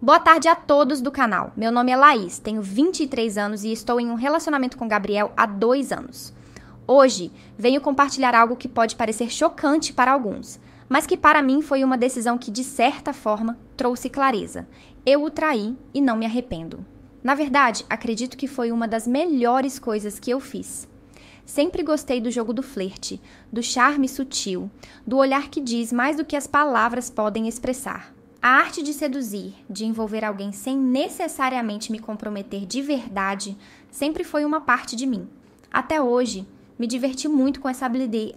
Boa tarde a todos do canal. Meu nome é Laís, tenho 23 anos e estou em um relacionamento com Gabriel há 2 anos. Hoje, venho compartilhar algo que pode parecer chocante para alguns, mas que para mim foi uma decisão que, de certa forma, trouxe clareza. Eu o traí e não me arrependo. Na verdade, acredito que foi uma das melhores coisas que eu fiz. Sempre gostei do jogo do flerte, do charme sutil, do olhar que diz mais do que as palavras podem expressar. A arte de seduzir, de envolver alguém sem necessariamente me comprometer de verdade, sempre foi uma parte de mim. Até hoje, me diverti muito com essa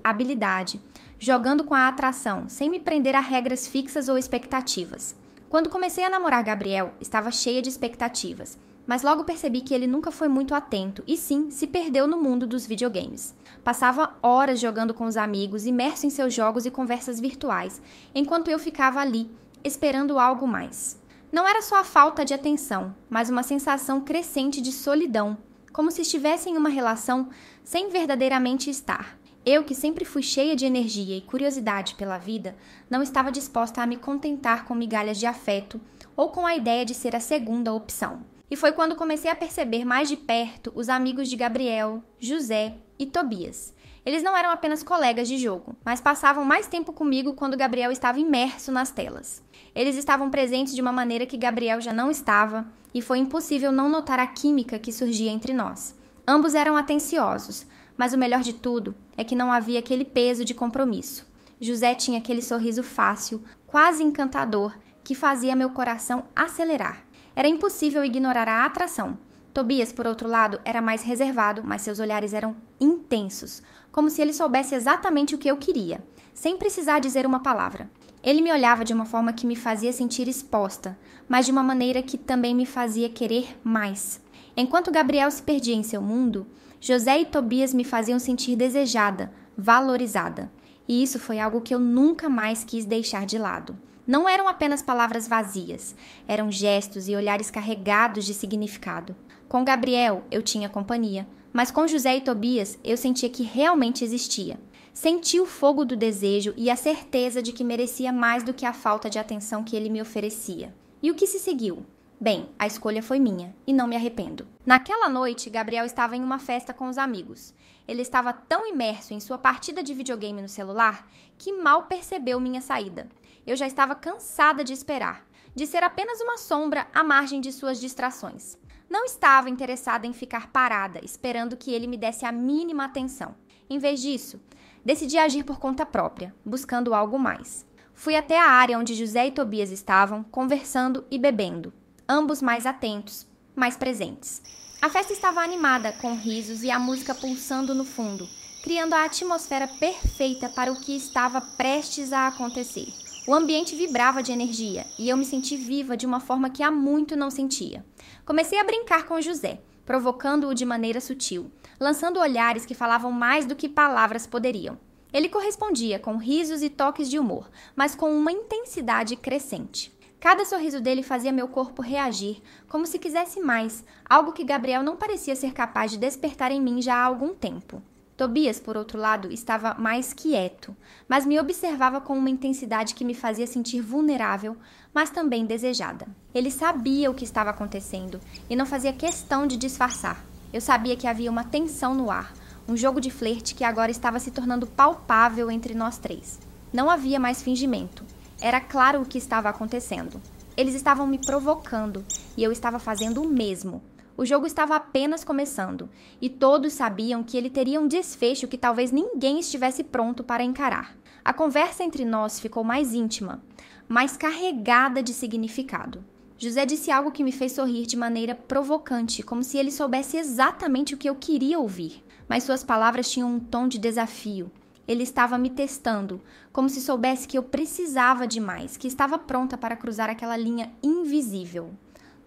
habilidade, jogando com a atração, sem me prender a regras fixas ou expectativas. Quando comecei a namorar Gabriel, estava cheia de expectativas, mas logo percebi que ele nunca foi muito atento e sim, se perdeu no mundo dos videogames. Passava horas jogando com os amigos, imerso em seus jogos e conversas virtuais, enquanto eu ficava ali, esperando algo mais. Não era só a falta de atenção, mas uma sensação crescente de solidão, como se estivesse em uma relação sem verdadeiramente estar. Eu, que sempre fui cheia de energia e curiosidade pela vida, não estava disposta a me contentar com migalhas de afeto ou com a ideia de ser a segunda opção. E foi quando comecei a perceber mais de perto os amigos de Gabriel, José e Tobias. Eles não eram apenas colegas de jogo, mas passavam mais tempo comigo quando Gabriel estava imerso nas telas. Eles estavam presentes de uma maneira que Gabriel já não estava, e foi impossível não notar a química que surgia entre nós. Ambos eram atenciosos, mas o melhor de tudo é que não havia aquele peso de compromisso. José tinha aquele sorriso fácil, quase encantador, que fazia meu coração acelerar. Era impossível ignorar a atração. Tobias, por outro lado, era mais reservado, mas seus olhares eram intensos, como se ele soubesse exatamente o que eu queria, sem precisar dizer uma palavra. Ele me olhava de uma forma que me fazia sentir exposta, mas de uma maneira que também me fazia querer mais. Enquanto Gabriel se perdia em seu mundo, José e Tobias me faziam sentir desejada, valorizada. E isso foi algo que eu nunca mais quis deixar de lado. Não eram apenas palavras vazias, eram gestos e olhares carregados de significado. Com Gabriel, eu tinha companhia, mas com José e Tobias, eu sentia que realmente existia. Senti o fogo do desejo e a certeza de que merecia mais do que a falta de atenção que ele me oferecia. E o que se seguiu? Bem, a escolha foi minha, e não me arrependo. Naquela noite, Gabriel estava em uma festa com os amigos. Ele estava tão imerso em sua partida de videogame no celular que mal percebeu minha saída. Eu já estava cansada de esperar, de ser apenas uma sombra à margem de suas distrações. Não estava interessada em ficar parada, esperando que ele me desse a mínima atenção. Em vez disso, decidi agir por conta própria, buscando algo mais. Fui até a área onde José e Tobias estavam, conversando e bebendo, ambos mais atentos, mais presentes. A festa estava animada, com risos e a música pulsando no fundo, criando a atmosfera perfeita para o que estava prestes a acontecer. O ambiente vibrava de energia e eu me senti viva de uma forma que há muito não sentia. Comecei a brincar com José, provocando-o de maneira sutil, lançando olhares que falavam mais do que palavras poderiam. Ele correspondia com risos e toques de humor, mas com uma intensidade crescente. Cada sorriso dele fazia meu corpo reagir, como se quisesse mais, algo que Gabriel não parecia ser capaz de despertar em mim já há algum tempo. Tobias, por outro lado, estava mais quieto, mas me observava com uma intensidade que me fazia sentir vulnerável, mas também desejada. Ele sabia o que estava acontecendo e não fazia questão de disfarçar. Eu sabia que havia uma tensão no ar, um jogo de flerte que agora estava se tornando palpável entre nós três. Não havia mais fingimento. Era claro o que estava acontecendo. Eles estavam me provocando e eu estava fazendo o mesmo. O jogo estava apenas começando, e todos sabiam que ele teria um desfecho que talvez ninguém estivesse pronto para encarar. A conversa entre nós ficou mais íntima, mais carregada de significado. José disse algo que me fez sorrir de maneira provocante, como se ele soubesse exatamente o que eu queria ouvir. Mas suas palavras tinham um tom de desafio. Ele estava me testando, como se soubesse que eu precisava de mais, que estava pronta para cruzar aquela linha invisível.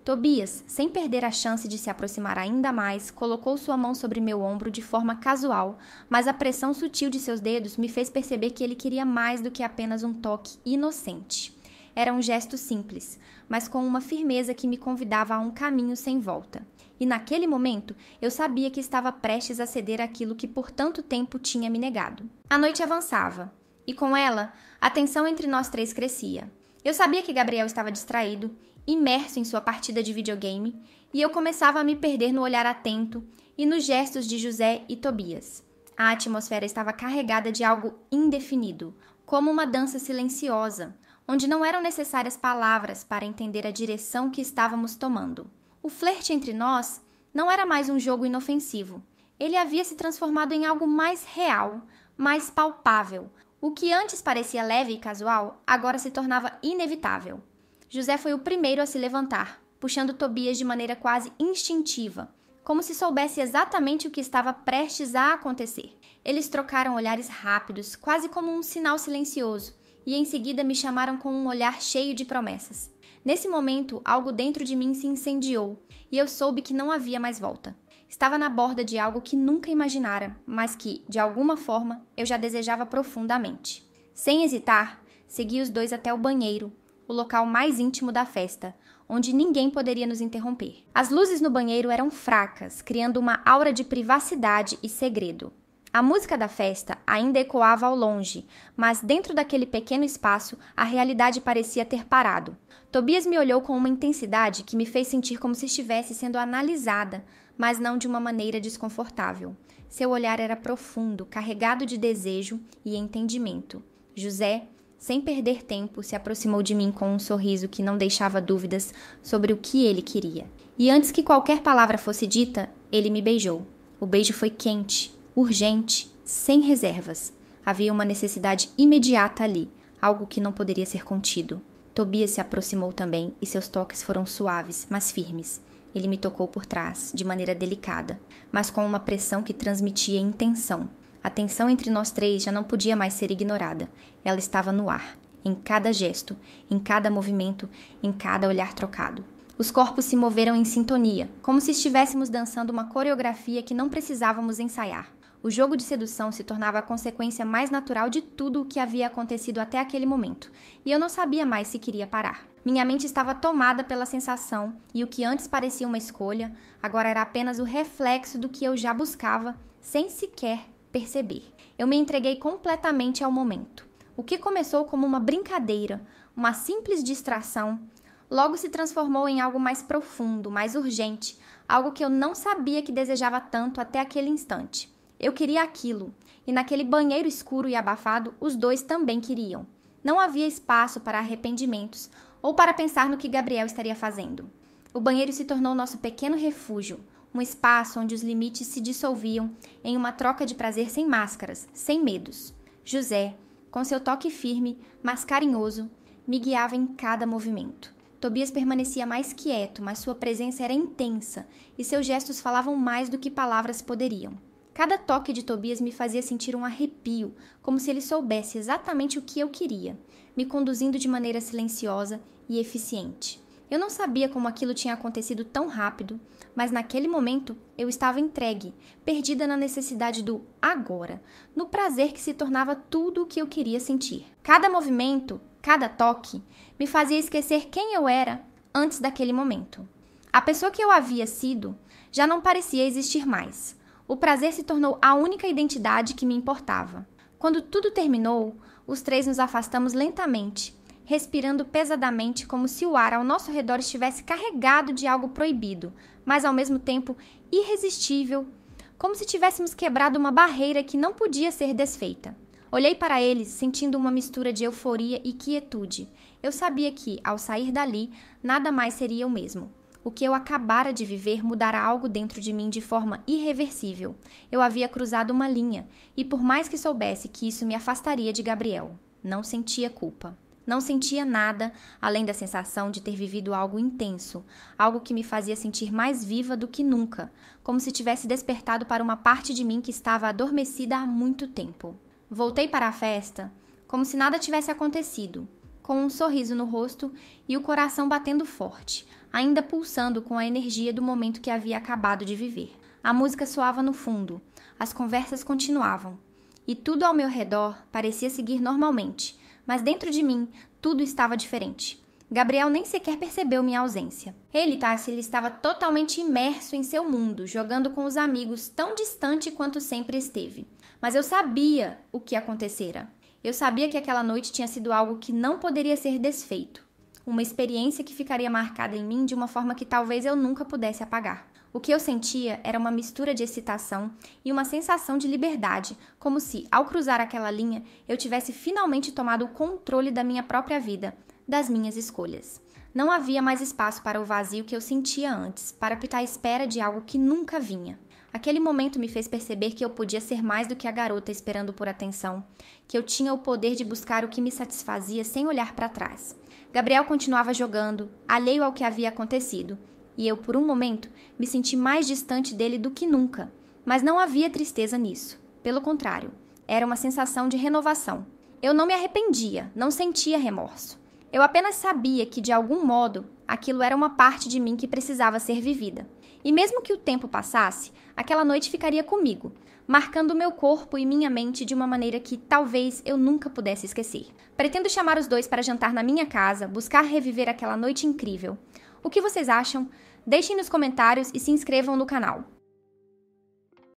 Tobias, sem perder a chance de se aproximar ainda mais, colocou sua mão sobre meu ombro de forma casual, mas a pressão sutil de seus dedos me fez perceber que ele queria mais do que apenas um toque inocente. Era um gesto simples, mas com uma firmeza que me convidava a um caminho sem volta. E naquele momento, eu sabia que estava prestes a ceder àquilo que por tanto tempo tinha me negado. A noite avançava, e com ela, a tensão entre nós três crescia. Eu sabia que Gabriel estava distraído imerso em sua partida de videogame, e eu começava a me perder no olhar atento e nos gestos de José e Tobias. A atmosfera estava carregada de algo indefinido, como uma dança silenciosa, onde não eram necessárias palavras para entender a direção que estávamos tomando. O flerte entre nós não era mais um jogo inofensivo. Ele havia se transformado em algo mais real, mais palpável. O que antes parecia leve e casual, agora se tornava inevitável. José foi o primeiro a se levantar, puxando Tobias de maneira quase instintiva, como se soubesse exatamente o que estava prestes a acontecer. Eles trocaram olhares rápidos, quase como um sinal silencioso, e em seguida me chamaram com um olhar cheio de promessas. Nesse momento, algo dentro de mim se incendiou, e eu soube que não havia mais volta. Estava na borda de algo que nunca imaginara, mas que, de alguma forma, eu já desejava profundamente. Sem hesitar, segui os dois até o banheiro, o local mais íntimo da festa, onde ninguém poderia nos interromper. As luzes no banheiro eram fracas, criando uma aura de privacidade e segredo. A música da festa ainda ecoava ao longe, mas dentro daquele pequeno espaço, a realidade parecia ter parado. Tobias me olhou com uma intensidade que me fez sentir como se estivesse sendo analisada, mas não de uma maneira desconfortável. Seu olhar era profundo, carregado de desejo e entendimento. José, sem perder tempo, se aproximou de mim com um sorriso que não deixava dúvidas sobre o que ele queria. E antes que qualquer palavra fosse dita, ele me beijou. O beijo foi quente, urgente, sem reservas. Havia uma necessidade imediata ali, algo que não poderia ser contido. Tobias se aproximou também e seus toques foram suaves, mas firmes. Ele me tocou por trás, de maneira delicada, mas com uma pressão que transmitia intenção. A tensão entre nós três já não podia mais ser ignorada. Ela estava no ar, em cada gesto, em cada movimento, em cada olhar trocado. Os corpos se moveram em sintonia, como se estivéssemos dançando uma coreografia que não precisávamos ensaiar. O jogo de sedução se tornava a consequência mais natural de tudo o que havia acontecido até aquele momento, e eu não sabia mais se queria parar. Minha mente estava tomada pela sensação, e o que antes parecia uma escolha, agora era apenas o reflexo do que eu já buscava, sem sequer perceber. Eu me entreguei completamente ao momento. O que começou como uma brincadeira, uma simples distração, logo se transformou em algo mais profundo, mais urgente, algo que eu não sabia que desejava tanto até aquele instante. Eu queria aquilo, e naquele banheiro escuro e abafado, os dois também queriam. Não havia espaço para arrependimentos ou para pensar no que Gabriel estaria fazendo. O banheiro se tornou nosso pequeno refúgio, um espaço onde os limites se dissolviam em uma troca de prazer sem máscaras, sem medos. José, com seu toque firme, mas carinhoso, me guiava em cada movimento. Tobias permanecia mais quieto, mas sua presença era intensa e seus gestos falavam mais do que palavras poderiam. Cada toque de Tobias me fazia sentir um arrepio, como se ele soubesse exatamente o que eu queria, me conduzindo de maneira silenciosa e eficiente. Eu não sabia como aquilo tinha acontecido tão rápido, mas naquele momento eu estava entregue, perdida na necessidade do agora, no prazer que se tornava tudo o que eu queria sentir. Cada movimento, cada toque, me fazia esquecer quem eu era antes daquele momento. A pessoa que eu havia sido já não parecia existir mais. O prazer se tornou a única identidade que me importava. Quando tudo terminou, os três nos afastamos lentamente, respirando pesadamente como se o ar ao nosso redor estivesse carregado de algo proibido, mas ao mesmo tempo irresistível, como se tivéssemos quebrado uma barreira que não podia ser desfeita. Olhei para eles, sentindo uma mistura de euforia e quietude. Eu sabia que, ao sair dali, nada mais seria o mesmo. O que eu acabara de viver mudara algo dentro de mim de forma irreversível. Eu havia cruzado uma linha, e por mais que soubesse que isso me afastaria de Gabriel, não sentia culpa. Não sentia nada, além da sensação de ter vivido algo intenso, algo que me fazia sentir mais viva do que nunca, como se tivesse despertado para uma parte de mim que estava adormecida há muito tempo. Voltei para a festa, como se nada tivesse acontecido, com um sorriso no rosto e o coração batendo forte, ainda pulsando com a energia do momento que havia acabado de viver. A música soava no fundo, as conversas continuavam, e tudo ao meu redor parecia seguir normalmente, mas dentro de mim tudo estava diferente. Gabriel nem sequer percebeu minha ausência. Ele estava totalmente imerso em seu mundo, jogando com os amigos tão distante quanto sempre esteve. Mas eu sabia o que acontecera. Eu sabia que aquela noite tinha sido algo que não poderia ser desfeito. uma experiência que ficaria marcada em mim de uma forma que talvez eu nunca pudesse apagar. O que eu sentia era uma mistura de excitação e uma sensação de liberdade, como se, ao cruzar aquela linha, eu tivesse finalmente tomado o controle da minha própria vida, das minhas escolhas. Não havia mais espaço para o vazio que eu sentia antes, para ficar à espera de algo que nunca vinha. Aquele momento me fez perceber que eu podia ser mais do que a garota esperando por atenção, que eu tinha o poder de buscar o que me satisfazia sem olhar para trás. Gabriel continuava jogando, alheio ao que havia acontecido, e eu, por um momento, me senti mais distante dele do que nunca. Mas não havia tristeza nisso. Pelo contrário, era uma sensação de renovação. Eu não me arrependia, não sentia remorso. Eu apenas sabia que, de algum modo, aquilo era uma parte de mim que precisava ser vivida. E mesmo que o tempo passasse, aquela noite ficaria comigo, marcando meu corpo e minha mente de uma maneira que talvez eu nunca pudesse esquecer. Pretendo chamar os dois para jantar na minha casa, buscar reviver aquela noite incrível. O que vocês acham? Deixem nos comentários e se inscrevam no canal.